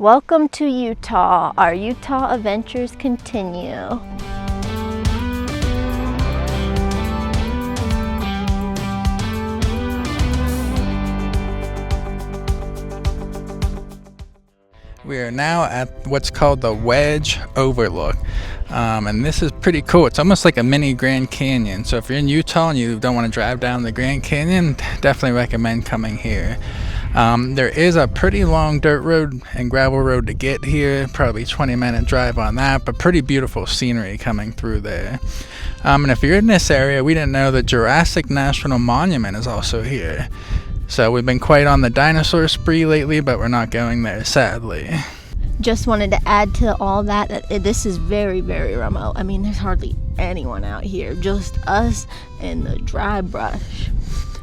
Welcome to Utah. Our Utah adventures continue. We are now at what's called the Wedge Overlook, and this is pretty cool. It's almost like a mini Grand Canyon. So if you're in Utah and you don't want to drive down the Grand Canyon, definitely recommend coming here. There is a pretty long dirt road and gravel road to get here, probably 20-minute drive on that, but pretty beautiful scenery coming through there. And if you're in this area, we didn't know the Jurassic National Monument is also here. So we've been quite on the dinosaur spree lately, but we're not going there, sadly. Just wanted to add to all that this is very, very remote. I mean, there's hardly anyone out here, just us and the dry brush.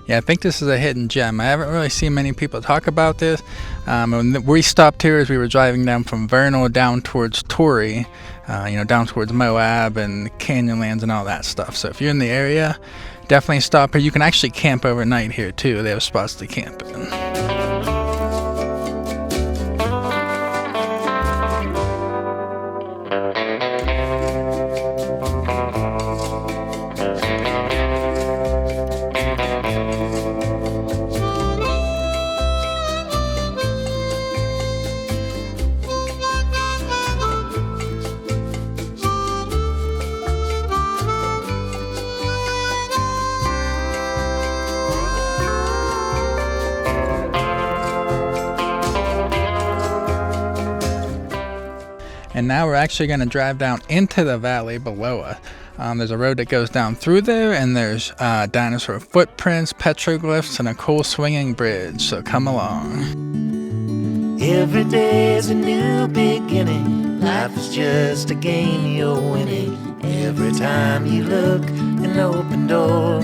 Yeah, I think this is a hidden gem. I haven't really seen many people talk about this. And we stopped here as we were driving down from Vernal down towards Torrey, down towards Moab and Canyonlands and all that stuff. So if you're in the area, definitely stop here. You can actually camp overnight here too. They have spots to camp in. And now we're actually going to drive down into the valley below us. There's a road that goes down through there, and there's dinosaur footprints, petroglyphs, and a cool swinging bridge. So come along. Every day is a new beginning. Life is just a game you're winning. Every time you look, an open door.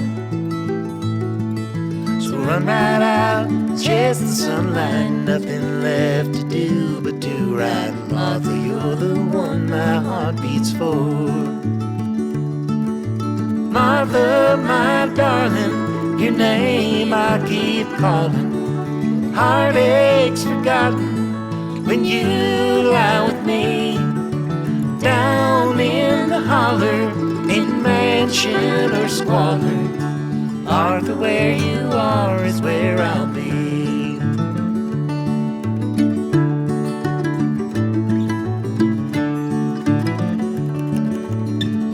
So run right out, chase the sunlight. Nothing left to do but do right. Martha, you're the one my heart beats for. Martha, my darling, your name I keep calling. Heartaches forgotten when you lie with me. Down in the holler, in mansion or squalor, Martha, where you are is where I'll be.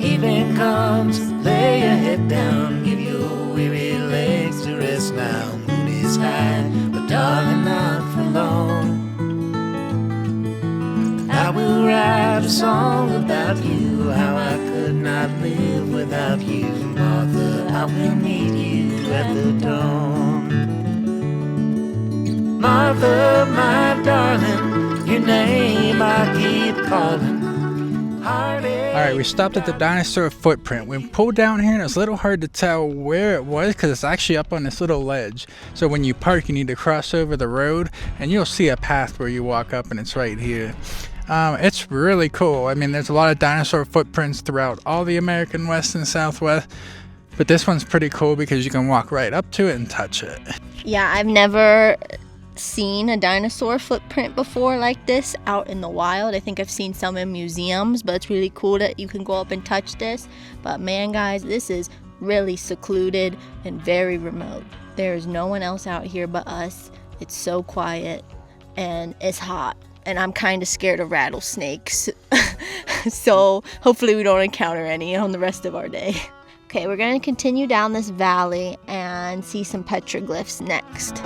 Evening comes, lay your head down, give your weary legs to rest now. Moon is high, but darling, not for long. I will write a song about you, how I could not live without you. Martha, I will meet you at the dawn. Martha, my darling, your name I keep calling. Alright, we stopped at the dinosaur footprint. We pulled down here and it's a little hard to tell where it was because it's actually up on this little ledge. So when you park, you need to cross over the road and you'll see a path where you walk up and it's right here. It's really cool. I mean, there's a lot of dinosaur footprints throughout all the American West and Southwest, but this one's pretty cool because you can walk right up to it and touch it. Yeah, I've never seen a dinosaur footprint before like this out in the wild. I think I've seen some in museums, but it's really cool that you can go up and touch this. But man, guys, this is really secluded and very remote. There is no one else out here but us. It's so quiet and it's hot. And I'm kind of scared of rattlesnakes. So hopefully we don't encounter any on the rest of our day. Okay, we're going to continue down this valley and see some petroglyphs next.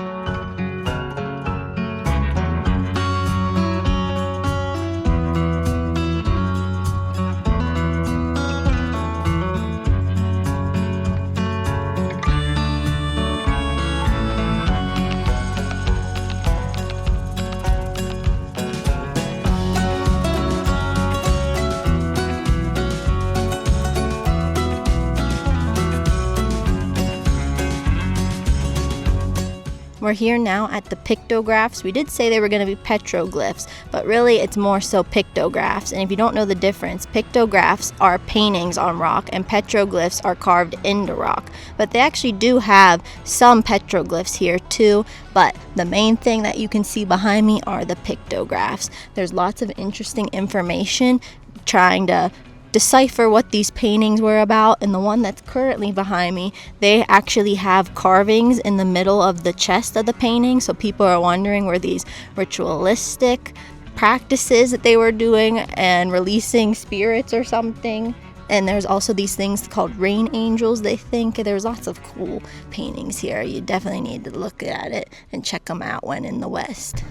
We're here now at the Pictographs. We did say they were going to be petroglyphs, but really it's more so pictographs. And if you don't know the difference, pictographs are paintings on rock and petroglyphs are carved into rock. But they actually do have some petroglyphs here too, but the main thing that you can see behind me are the pictographs. There's lots of interesting information trying to decipher what these paintings were about, and the one that's currently behind me, they actually have carvings in the middle of the chest of the painting, so people are wondering were these ritualistic practices that they were doing and releasing spirits or something. And there's also these things called rain angels, they think. There's lots of cool paintings here. You definitely need to look at it and check them out when in the West.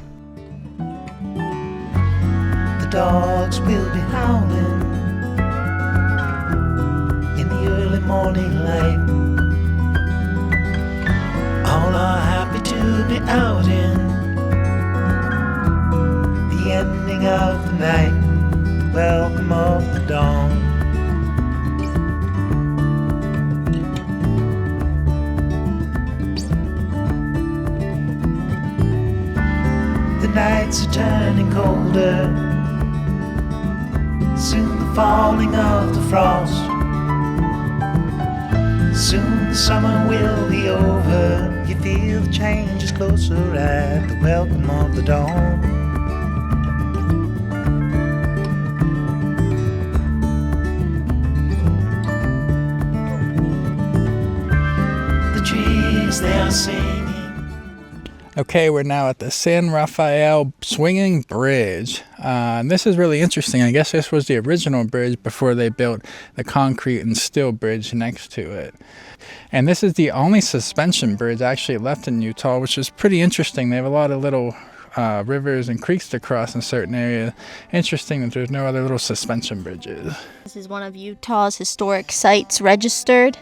The dogs will be howling in the early morning light. All are happy to be out in the ending of the night, welcome of the dawn. The nights are turning colder, soon the falling of the frost. Soon the summer will be over. You feel the change is closer at the welcome of the dawn. The trees, they are singing. Okay, we're now at the San Rafael Swinging Bridge. And this is really interesting. I guess this was the original bridge before they built the concrete and steel bridge next to it. And this is the only suspension bridge actually left in Utah, which is pretty interesting. They have a lot of little rivers and creeks to cross in certain areas. Interesting that there's no other little suspension bridges. This is one of Utah's historic sites registered.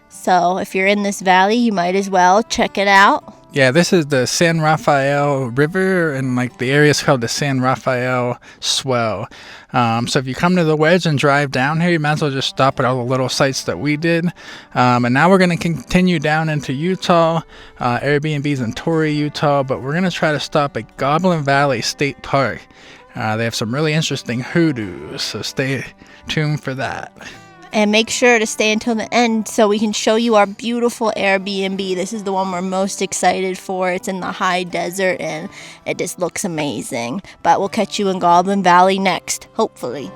So if you're in this valley, you might as well check it out. Yeah, this is the San Rafael River, and like the area is called the San Rafael Swell. So if you come to the Wedge and drive down here, you might as well just stop at all the little sites that we did. And now we're going to continue down into Utah. Airbnb's in Torrey, Utah, but we're going to try to stop at Goblin Valley State Park. They have some really interesting hoodoos, so stay tuned for that. And make sure to stay until the end so we can show you our beautiful Airbnb. This is the one we're most excited for. It's in the high desert and it just looks amazing. But we'll catch you in Goblin Valley next, hopefully.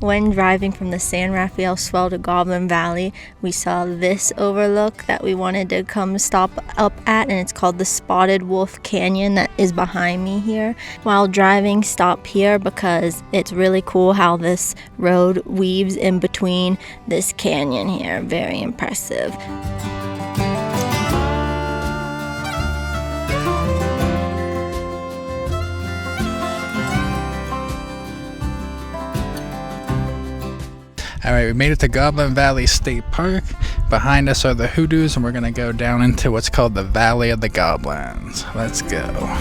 When driving from the San Rafael Swell to Goblin Valley, we saw this overlook that we wanted to come stop up at, and it's called the Spotted Wolf Canyon that is behind me here. While driving, stop here because it's really cool how this road weaves in between this canyon here. Very impressive. All right, we made it to Goblin Valley State Park. Behind us are the hoodoos, and we're going to go down into what's called the Valley of the Goblins. Let's go.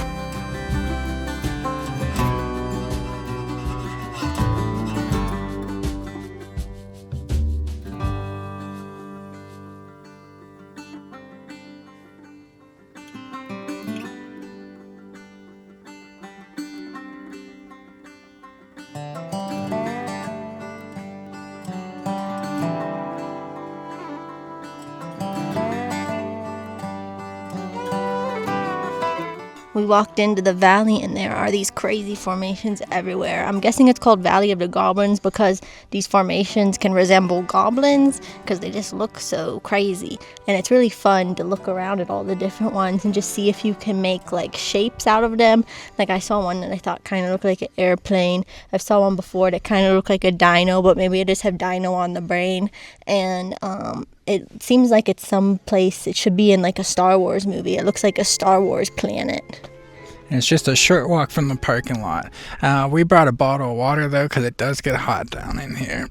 We walked into the valley, and there are these crazy formations everywhere. I'm guessing it's called Valley of the Goblins because these formations can resemble goblins because they just look so crazy. And it's really fun to look around at all the different ones and just see if you can make like shapes out of them. Like I saw one that I thought kind of looked like an airplane. I saw one before that kind of looked like a dino, but maybe I just have dino on the brain. And it seems like it's some place, it should be in like a Star Wars movie. It looks like a Star Wars planet. And it's just a short walk from the parking lot. We brought a bottle of water though, because it does get hot down in here.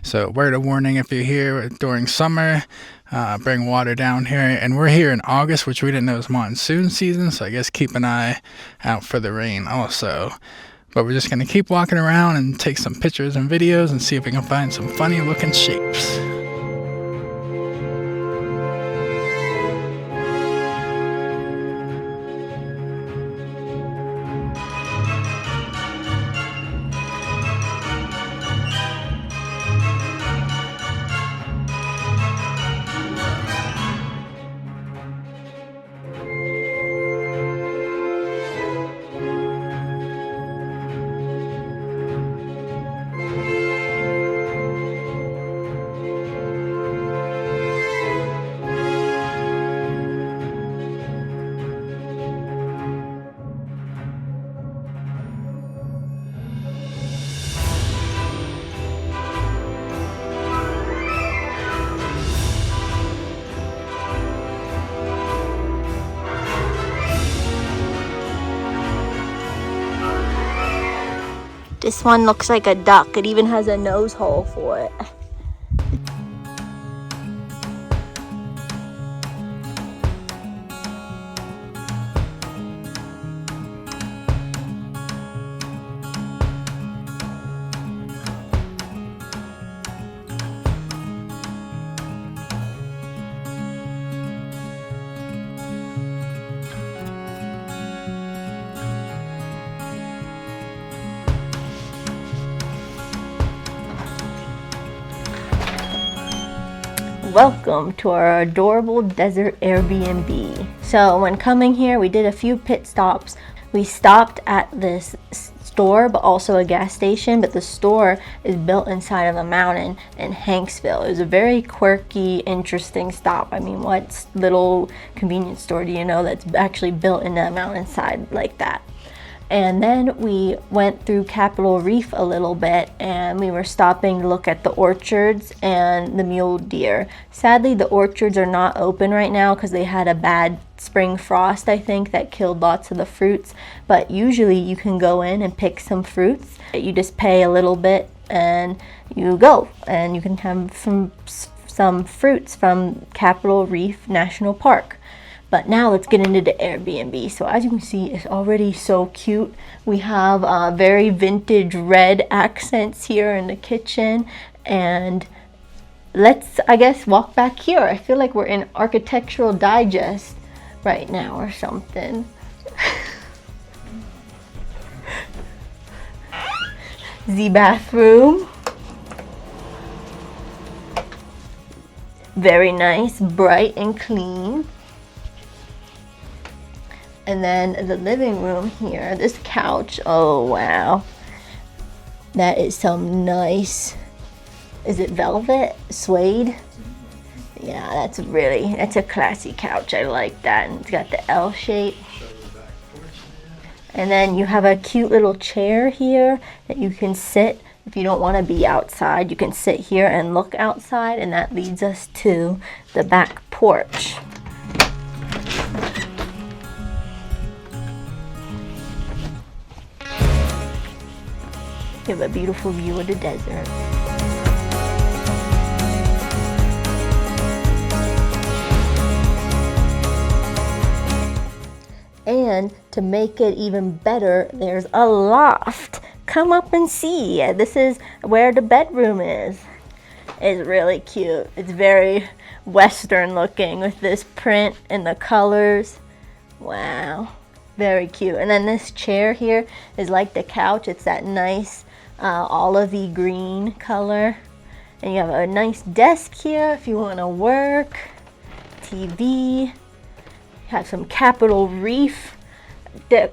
So word of warning, if you're here during summer, bring water down here. And we're here in August, which we didn't know was monsoon season, so I guess keep an eye out for the rain also. But we're just going to keep walking around and take some pictures and videos and see if we can find some funny looking shapes. This one looks like a duck. It even has a nose hole for it. Welcome to our adorable desert Airbnb. So when coming here, we did a few pit stops. We stopped at this store, but also a gas station, but the store is built inside of a mountain in Hanksville. It was a very quirky, interesting stop. I mean, what little convenience store do you know that's actually built in a mountainside like that? And then we went through Capitol Reef a little bit, and we were stopping to look at the orchards and the mule deer. Sadly, the orchards are not open right now because they had a bad spring frost, I think, that killed lots of the fruits. But usually you can go in and pick some fruits. You just pay a little bit and you go, and you can have some fruits from Capitol Reef National Park. But now let's get into the Airbnb. So as you can see, it's already so cute. We have very vintage red accents here in the kitchen. And let's, I guess, walk back here. I feel like we're in Architectural Digest right now or something. The bathroom. Very nice, bright and clean. And then the living room here, this couch, oh wow. That is some nice, is it velvet? Suede? Yeah, that's a classy couch. I like that. And it's got the L shape. And then you have a cute little chair here that you can sit. If you don't want to be outside, you can sit here and look outside. And that leads us to the back porch. You have a beautiful view of the desert. And to make it even better, there's a loft. Come up and see. This is where the bedroom is. It's really cute. It's very Western looking with this print and the colors. Wow, very cute. And then this chair here is like the couch. It's that nice olivey green color. And you have a nice desk here if you want to work. TV. You have some Capitol Reef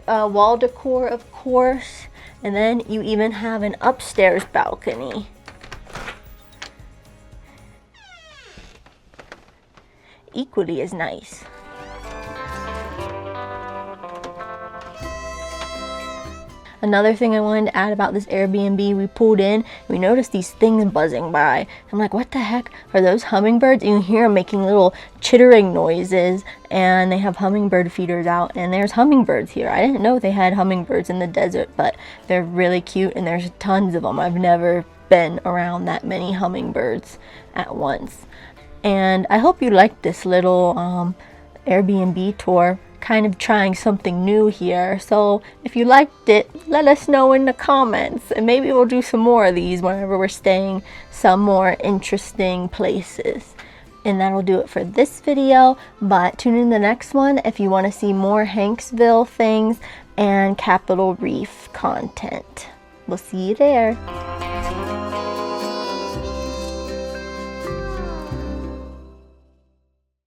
wall decor, of course, and then you even have an upstairs balcony. Equally as nice. Another thing I wanted to add about this Airbnb, we pulled in, we noticed these things buzzing by. I'm like, what the heck are those hummingbirds? You can hear them making little chittering noises, and they have hummingbird feeders out, and there's hummingbirds here. I didn't know they had hummingbirds in the desert, but they're really cute, and there's tons of them. I've never been around that many hummingbirds at once. And I hope you liked this little Airbnb tour. Kind of trying something new here. So if you liked it, let us know in the comments, and maybe we'll do some more of these whenever we're staying some more interesting places. And that'll do it for this video, but tune in the next one if you want to see more Hanksville things and Capitol Reef content. We'll see you there.